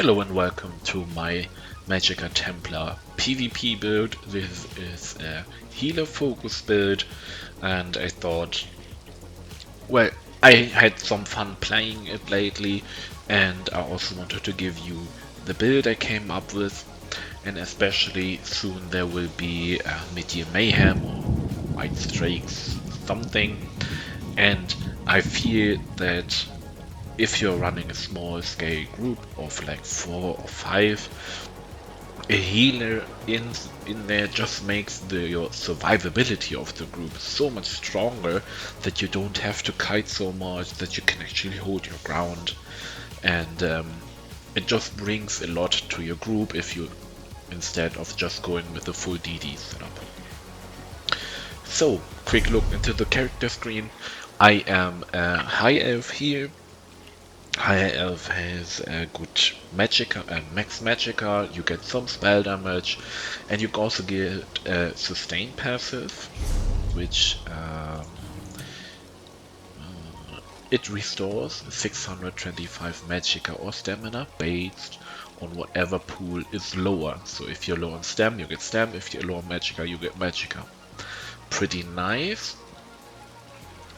Hello and welcome to my Magicka Templar PvP build. This is a healer focus build, and I thought, well, I had some fun playing it lately, and I also wanted to give you the build I came up with, and especially soon there will be Mid-Year Mayhem or White Strakes something, and I feel that if you're running a small scale group of like 4 or 5, a healer in there just makes your survivability of the group so much stronger that you don't have to kite so much, that you can actually hold your ground, and it just brings a lot to your group if you instead of just going with the full DD setup. So, quick look into the character screen. I am a high elf here. High elf has a good magicka and max magicka, you get some spell damage, and you also get a sustain passive, which it restores 625 magicka or stamina based on whatever pool is lower. So if you're low on stam, you get stam, if you're low on magicka, you get magicka. Pretty nice.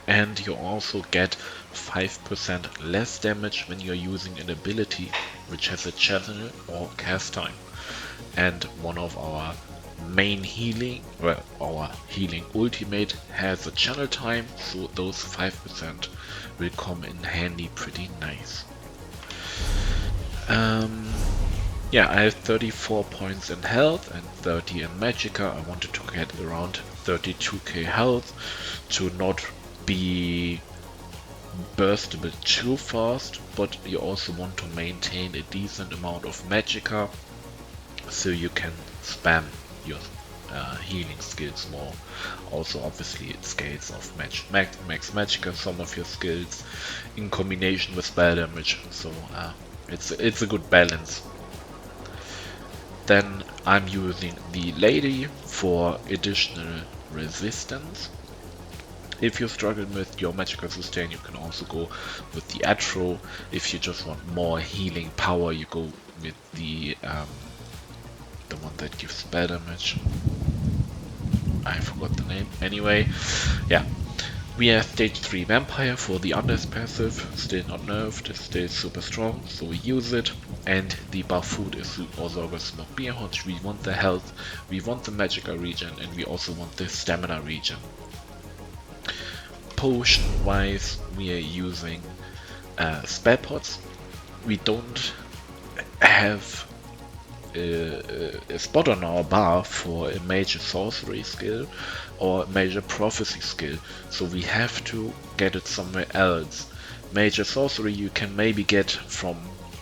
And you also get 5% less damage when you're using an ability which has a channel or cast time. And one of our main healing, well, our healing ultimate has a channel time, so those 5% will come in handy pretty nice. Yeah, I have 34 points in health and 30 in magicka. I wanted to get around 32k health to not be burstable too fast, but you also want to maintain a decent amount of magicka so you can spam your healing skills more. Also, obviously, it scales of max magicka some of your skills in combination with spell damage, so it's a good balance. Then I'm using the lady for additional resistance. If you're struggling with your magicka sustain, you can also go with the Atro. If you just want more healing power, you go with the one that gives spell damage. I forgot the name. Anyway, yeah. We have stage 3 vampire for the Undeath passive, still not nerfed, still super strong, so we use it. And the buff food is the Orzoga Smoke Beer Hunch. We want the health, we want the magicka regen, and we also want the stamina regen. Potion wise, we are using spell pots. We don't have a spot on our bar for a major sorcery skill or a major prophecy skill, so we have to get it somewhere else. Major sorcery you can maybe get from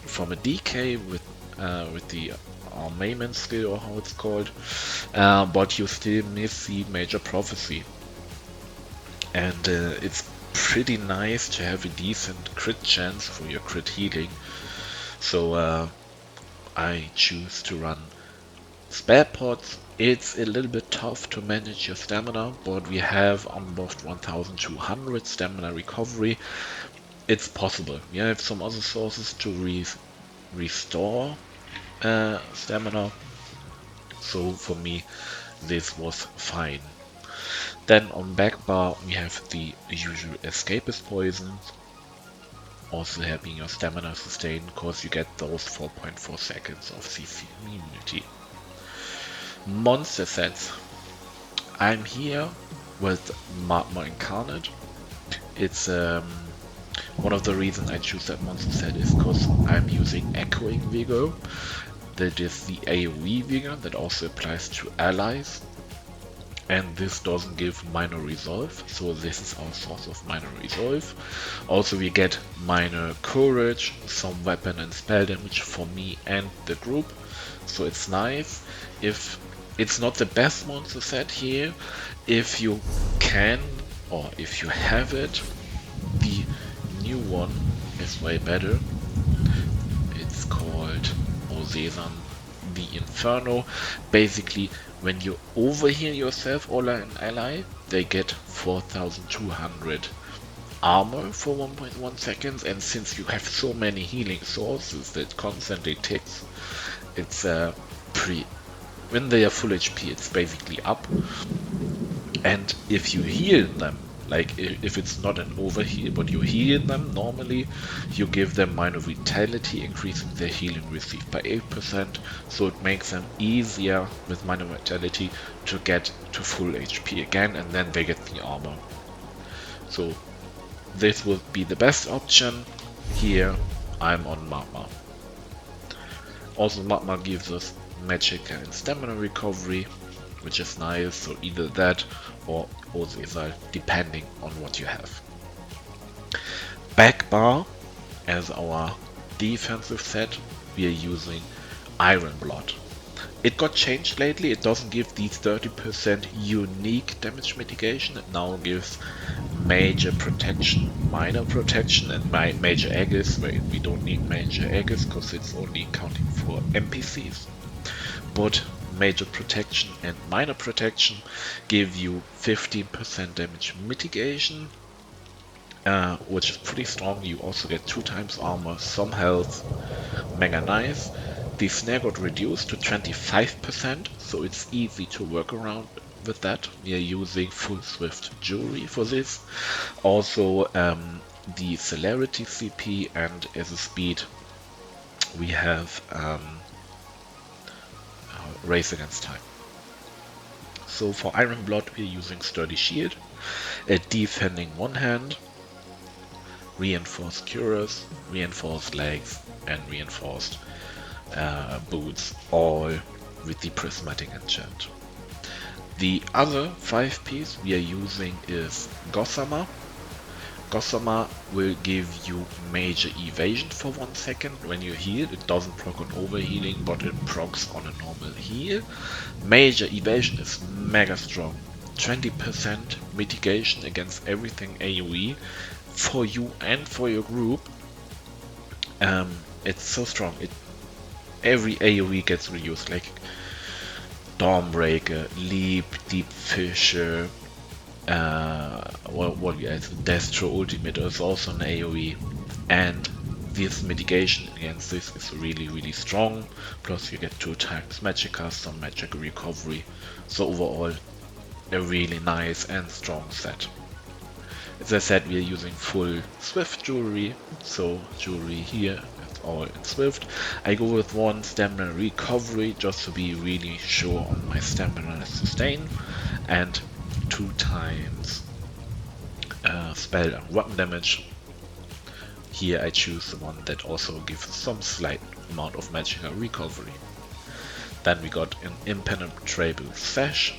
a DK with the Armament skill, or how it's called, but you still miss the major prophecy. And it's pretty nice to have a decent crit chance for your crit healing, so I choose to run spell pots. It's a little bit tough to manage your stamina, but we have almost 1200 stamina recovery. It's possible. We have some other sources to restore stamina, so for me this was fine. Then on back bar we have the usual escapist poisons, also helping your stamina sustain, because you get those 4.4 seconds of CC immunity. Monster sets. I'm here with Magma Incarnate. It's one of the reasons I choose that monster set is because I'm using Echoing Vigor. That is the AoE Vigor that also applies to allies. And this doesn't give minor resolve, so this is our source of minor resolve. Also we get minor courage, some weapon and spell damage for me and the group, so it's nice. If it's not the best monster set here, if you can, or if you have it, the new one is way better. It's called Osesan the Inferno. Basically, when you overheal yourself or an ally, they get 4200 armor for 1.1 seconds, and since you have so many healing sources that constantly ticks, it's when they are full HP, it's basically up. And if you heal them, like if it's not an overheal, but you heal them normally, you give them minor vitality, increasing their healing received by 8%, so it makes them easier with minor vitality to get to full HP again, and then they get the armor. So this would be the best option. Here I'm on Magma. Also Magma gives us magic and stamina recovery, which is nice, so either that or Ozezal, depending on what you have. Back bar, as our defensive set, we are using Iron Blood. It got changed lately, it doesn't give these 30% unique damage mitigation, it now gives major protection, minor protection, and major Aegis, where we don't need major Aegis because it's only counting for NPCs. But major protection and minor protection give you 15% damage mitigation, which is pretty strong. You also get 2 times armor, some health, mega nice. The snare got reduced to 25%, so it's easy to work around with that. We are using full swift jewelry for this. Also the celerity CP, and as a speed we have race against time. So for Iron Blood we are using sturdy shield, a defending one hand, reinforced cuirass, reinforced legs, and reinforced boots, all with the prismatic enchant. The other 5-piece we are using is Gossamer. Gossamer will give you major evasion for 1 second when you heal. It doesn't proc on overhealing, but it procs on a normal heal. Major evasion is mega strong. 20% mitigation against everything AoE for you and for your group. It's so strong. Every AoE gets reused, like Dawnbreaker, Leap, Deep Fissure, what else? Destro Ultimate is also an AoE, and this mitigation against this is really strong. Plus you get 2 times magic cast, some magic recovery, so overall a really nice and strong set. As I said, we are using full swift jewelry, so jewelry here is all in swift. I go with 1 stamina recovery just to be really sure on my stamina sustain, and 2 times spell and weapon damage. Here I choose the one that also gives some slight amount of magical recovery. Then we got an impenetrable sash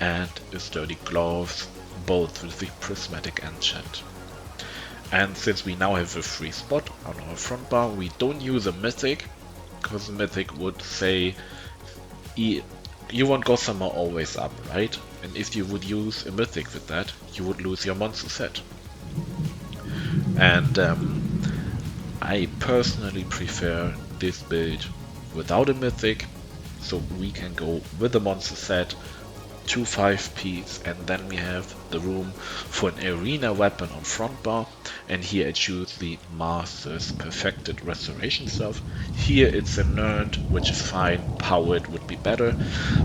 and a sturdy gloves, both with the prismatic enchant. And since we now have a free spot on our front bar, we don't use a mythic, because the mythic would say you want Gossamer always up, right? And if you would use a mythic with that, you would lose your monster set. And I personally prefer this build without a mythic, so we can go with the monster set, 2 5-piece, and then we have the room for an arena weapon on front bar. And here I choose the Master's Perfected Restoration stuff. Here it's a nerd, which is fine. Powered would be better,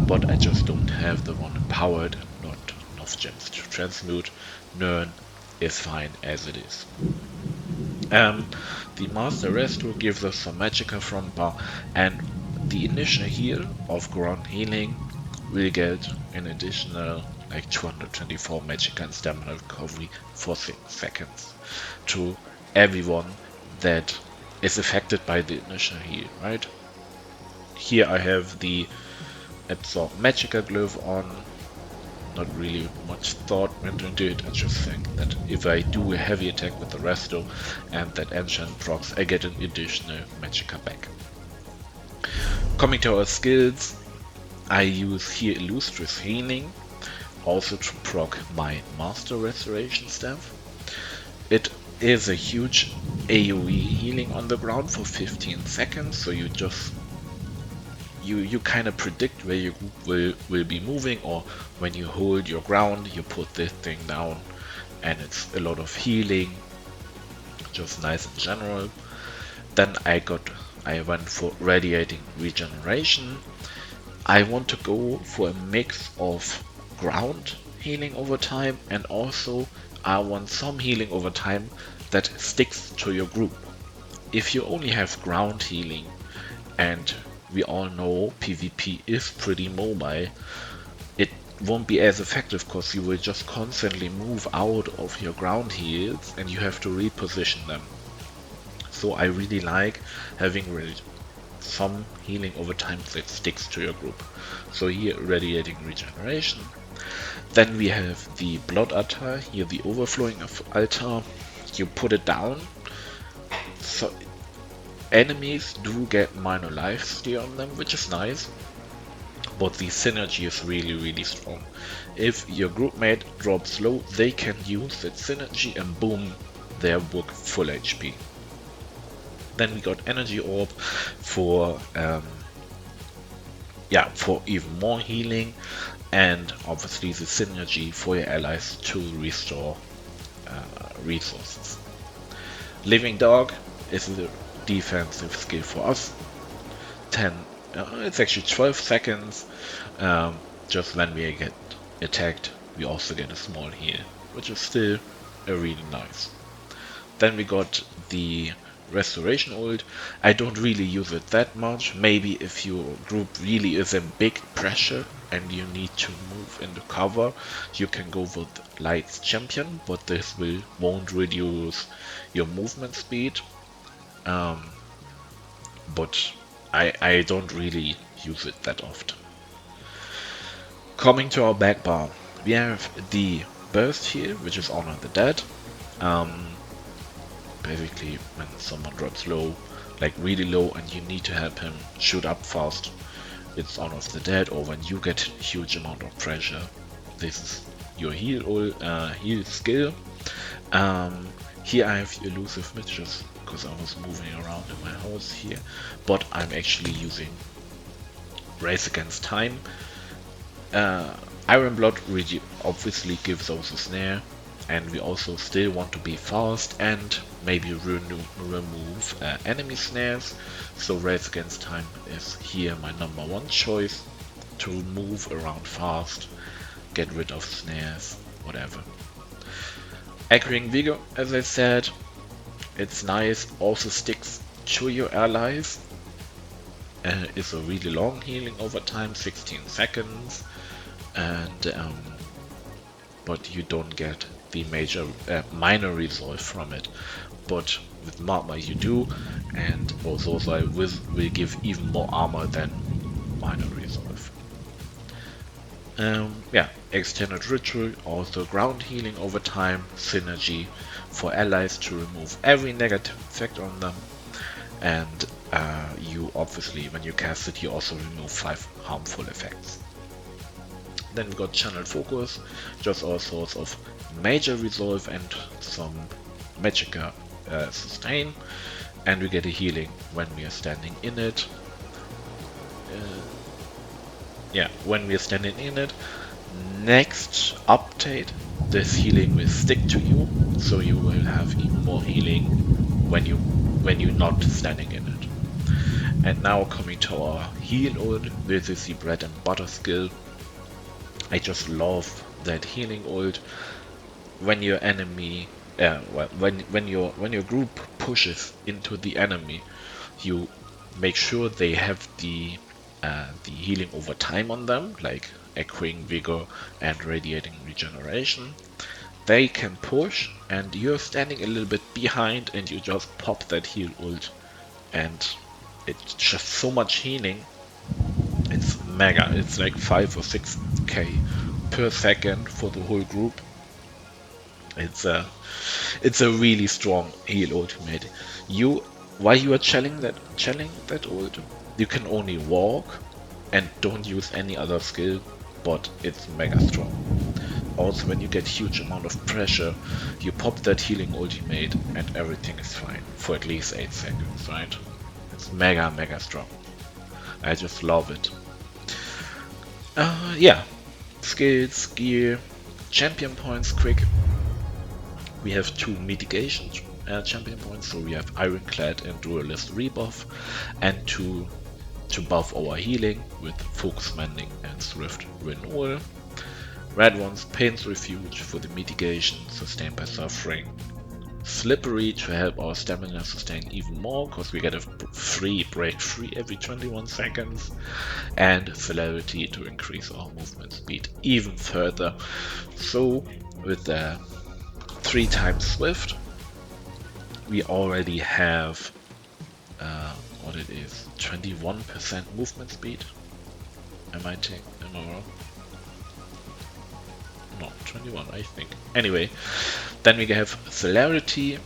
but I just don't have the one powered, not enough gems to transmute. Nerd is fine as it is. The Master Restore gives us some magicka front bar, and the initial heal of ground healing will get an additional like 224 magic and stamina recovery for 6 seconds to everyone that is affected by the initial heal, right? Here I have the Absorb Magicka Glove on. Not really much thought went into it. I just think that if I do a heavy attack with the Resto and that enchant procs, I get an additional magicka back. Coming to our skills, I use here Illustrious Healing, also to proc my Master Restoration staff. It is a huge AoE healing on the ground for 15 seconds, so you just you kind of predict where your group will be moving, or when you hold your ground, you put this thing down and it's a lot of healing, just nice in general. Then I went for radiating regeneration. I want to go for a mix of ground healing over time, and also I want some healing over time that sticks to your group. If you only have ground healing, and we all know PvP is pretty mobile, it won't be as effective because you will just constantly move out of your ground heals and you have to reposition them. So I really like having some healing over time that sticks to your group. So here, radiating regeneration. Then we have the blood altar, here the overflowing of altar. You put it down, so enemies do get minor life steal on them, which is nice, but the synergy is really strong. If your groupmate drops low, they can use that synergy and boom, they're book full HP. Then we got energy orb for for even more healing, and obviously the synergy for your allies to restore resources. Living Dog is a defensive skill for us. It's actually 12 seconds. Just when we get attacked, we also get a small heal, which is still really nice. Then we got the restoration ult. I don't really use it that much. Maybe if your group really is in big pressure and you need to move into cover, you can go with Light's Champion, but this won't reduce your movement speed. But I don't really use it that often. Coming to our back bar, we have the burst here, which is Honor the Dead. Basically, when someone drops low, like really low, and you need to help him shoot up fast, it's Honor the Dead. Or when you get huge amount of pressure, this is your heal skill. Here I have elusive mitches because I was moving around in my house here, but I'm actually using Race Against Time. Iron Blood really obviously gives us a snare, and we also still want to be fast and maybe remove enemy snares. So Race Against Time is here my #1 choice to move around fast, get rid of snares, whatever. Echoing Vigor, as I said, it's nice, also sticks to your allies. It's a really long healing over time, 16 seconds, and but you don't get the minor resolve from it. But with Magma you do, and also will give even more armor than minor resolve. Extended Ritual, also ground healing over time, synergy for allies to remove every negative effect on them, and you obviously, when you cast it, you also remove 5 harmful effects. Then we got Channel Focus, just all sorts of major resolve and some magica sustain, and we get a healing when we are standing in it. When we are standing in it. Next update, this healing will stick to you, so you will have even more healing when you're not standing in it. And now coming to our heal ult, this is the bread and butter skill. I just love that healing ult. When your enemy, when your group pushes into the enemy, you make sure they have the healing over time on them, like Echoing Vigor and Radiating Regeneration. They can push, and you're standing a little bit behind, and you just pop that heal ult, and it's just so much healing. It's mega. It's like 5 or 6k per second for the whole group. It's a really strong heal ultimate. While you are channeling that ult, you can only walk and don't use any other skill, but it's mega strong. Also, when you get huge amount of pressure, you pop that healing ultimate and everything is fine for at least 8 seconds, right? It's mega strong. I just love it. Skills, gear, champion points quick. We have 2 mitigation champion points, so we have Ironclad and Duelist rebuff, and 2 to buff our healing with Focus Mending and Swift Renewal. Red ones, Pain's Refuge for the mitigation, sustained by suffering. Slippery to help our stamina sustain even more, because we get a free break free every 21 seconds. And Celerity to increase our movement speed even further. So with the 3 times Swift, we already have what it is, 21% movement speed. Am I wrong? No, 21 I think. Anyway, then we have Celerity,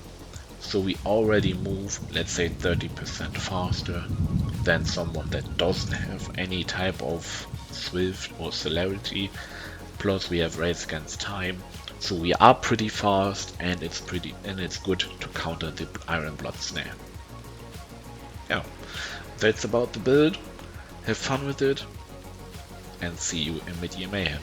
so we already move, let's say 30% faster than someone that doesn't have any type of Swift or Celerity. Plus we have Race Against Time, so we are pretty fast, and it's good to counter the Iron Blood Snare. Yeah, that's about the build. Have fun with it, and see you in Mid-Year Mayhem.